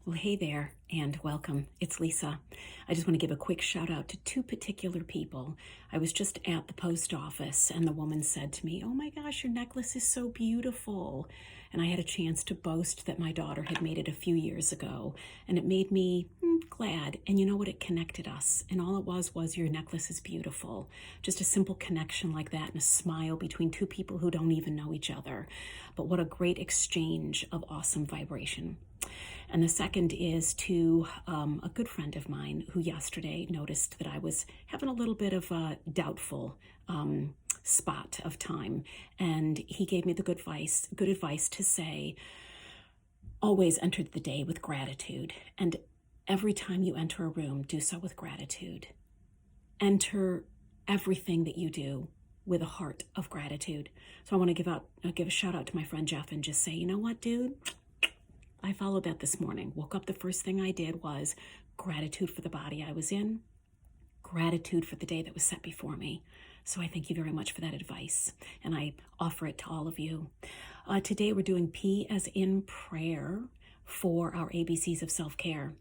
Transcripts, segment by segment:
Well, hey there, and welcome. It's Lisa. I just want to give a quick shout out to two particular people. I was just at the post office, and the woman said to me, "Oh my gosh, your necklace is so beautiful." And I had a chance to boast that my daughter had made it a few years ago, and it made me glad. And you know what? It connected us. And all it was, your necklace is beautiful. Just a simple connection like that and a smile between two people who don't even know each other. But what a great exchange of awesome vibration. And the second is to a good friend of mine who yesterday noticed that I was having a little bit of a doubtful spot of time. And he gave me the good advice to say, always enter the day with gratitude. And every time you enter a room, do so with gratitude. Enter everything that you do with a heart of gratitude. So I want to give a shout out to my friend Jeff and just say, you know what, dude? I followed that this morning. Woke up, the first thing I did was gratitude for the body I was in, gratitude for the day that was set before me. So I thank you very much for that advice, and I offer it to all of you. Today we're doing P as in prayer for our ABCs of self-care.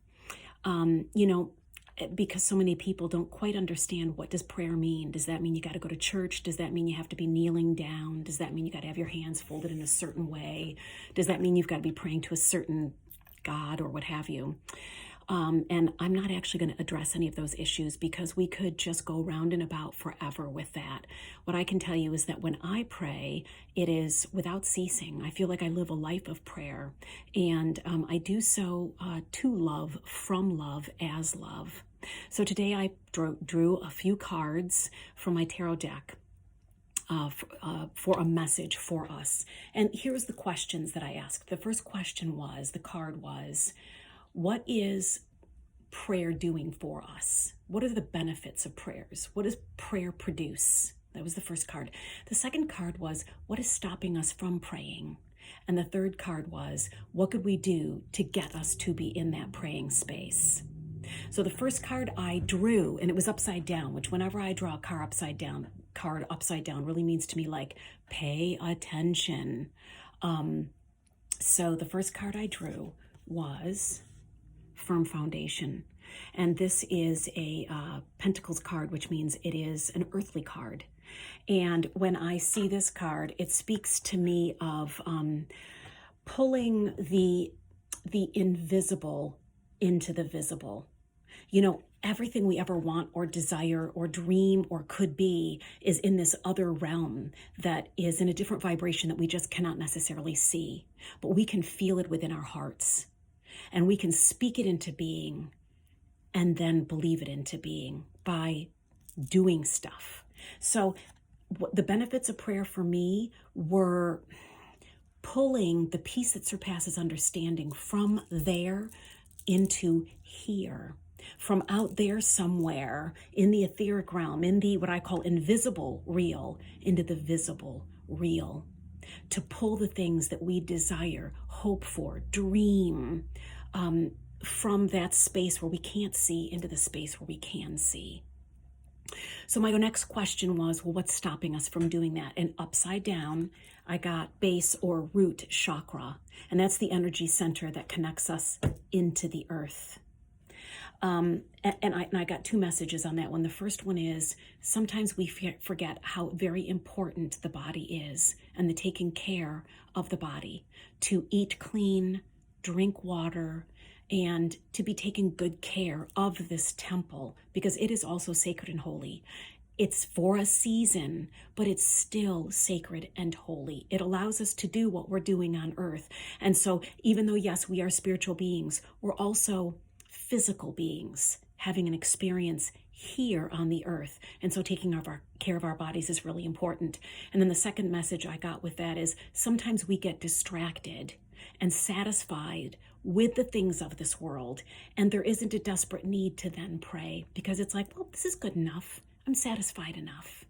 Because so many people don't quite understand, what does prayer mean? Does that mean you got to go to church? Does that mean you have to be kneeling down? Does that mean you got to have your hands folded in a certain way? Does that mean you've got to be praying to a certain God or what have you? And I'm not actually going to address any of those issues because we could just go round and about forever with that. What I can tell you is that when I pray, it is without ceasing. I feel like I live a life of prayer, and I do so to love, from love, as love. So today I drew a few cards from my tarot deck for a message for us. And here's the questions that I asked. The first question was, the card was, what is prayer doing for us? What are the benefits of prayers? What does prayer produce? That was the first card. The second card was, what is stopping us from praying? And the third card was, what could we do to get us to be in that praying space? So the first card I drew, and it was upside down, which whenever I draw a card upside down really means to me like, pay attention. So the first card I drew was Firm Foundation. And this is a Pentacles card, which means it is an earthly card. And when I see this card, it speaks to me of pulling the invisible into the visible. You know, everything we ever want or desire or dream or could be is in this other realm that is in a different vibration that we just cannot necessarily see. But we can feel it within our hearts, and we can speak it into being and then believe it into being by doing stuff. So the benefits of prayer for me were pulling the peace that surpasses understanding from there into here, from out there somewhere in the etheric realm, in the what I call invisible real, into the visible real, to pull the things that we desire, hope for, dream, from that space where we can't see into the space where we can see. So my next question was, well, what's stopping us from doing that? And upside down, I got base or root chakra, and that's the energy center that connects us into the earth. And I got two messages on that one. The first one is, sometimes we forget how very important the body is and the taking care of the body, to eat clean, drink water, and to be taking good care of this temple, because it is also sacred and holy. It's for a season, but it's still sacred and holy. It allows us to do what we're doing on earth. And so even though, yes, we are spiritual beings, we're also physical beings having an experience here on the earth. And so taking care of our bodies is really important. And then the second message I got with that is, sometimes we get distracted and satisfied with the things of this world, and there isn't a desperate need to then pray, because it's like, well, this is good enough. I'm satisfied enough.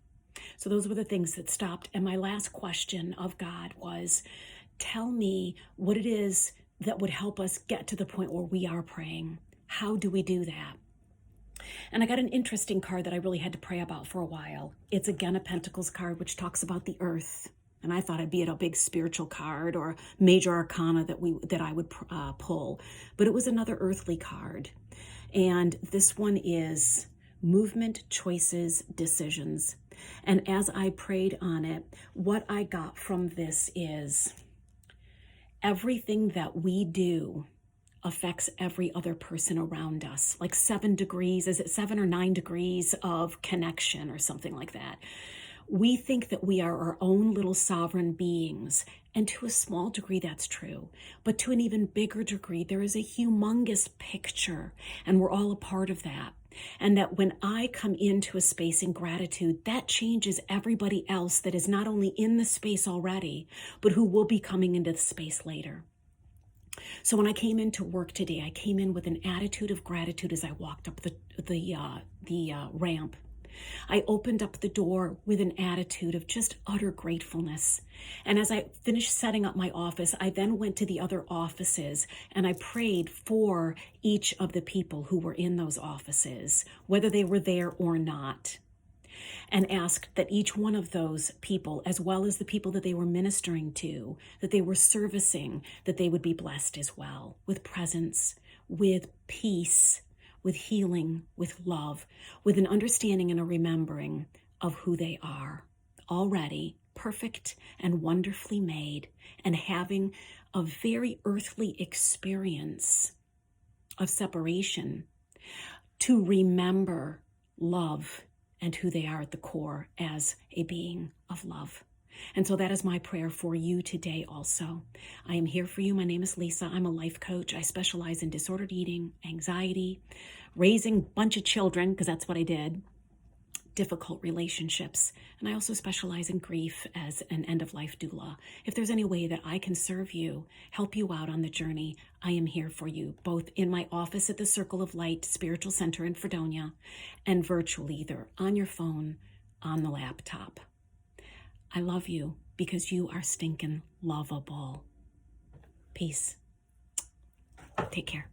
So those were the things that stopped. And my last question of God was, tell me what it is that would help us get to the point where we are praying. How do we do that? And I got an interesting card that I really had to pray about for a while. It's again a Pentacles card, which talks about the earth. And I thought I'd be at a big spiritual card or major arcana that I would pull. But it was another earthly card. And this one is movement, choices, decisions. And as I prayed on it, what I got from this is everything that we do affects every other person around us. Like 7 degrees, is it 7 or 9 degrees of connection or something like that? We think that we are our own little sovereign beings, and to a small degree that's true. But to an even bigger degree, there is a humongous picture, and we're all a part of that. And that when I come into a space in gratitude, that changes everybody else that is not only in the space already, but who will be coming into the space later. So when I came into work today, I came in with an attitude of gratitude as I walked up the ramp. I opened up the door with an attitude of just utter gratefulness. And as I finished setting up my office, I then went to the other offices and I prayed for each of the people who were in those offices, whether they were there or not, and asked that each one of those people, as well as the people that they were ministering to, that they were servicing, that they would be blessed as well with presence, with peace, with healing, with love, with an understanding and a remembering of who they are, already perfect and wonderfully made, and having a very earthly experience of separation to remember love and who they are at the core as a being of love. And so that is my prayer for you today also. I am here for you. My name is Lisa. I'm a life coach. I specialize in disordered eating, anxiety, raising a bunch of children, because that's what I did, difficult relationships. And I also specialize in grief as an end-of-life doula. If there's any way that I can serve you, help you out on the journey, I am here for you, both in my office at the Circle of Light Spiritual Center in Fredonia and virtually, either on your phone, on the laptop. I love you because you are stinking lovable. Peace. Take care.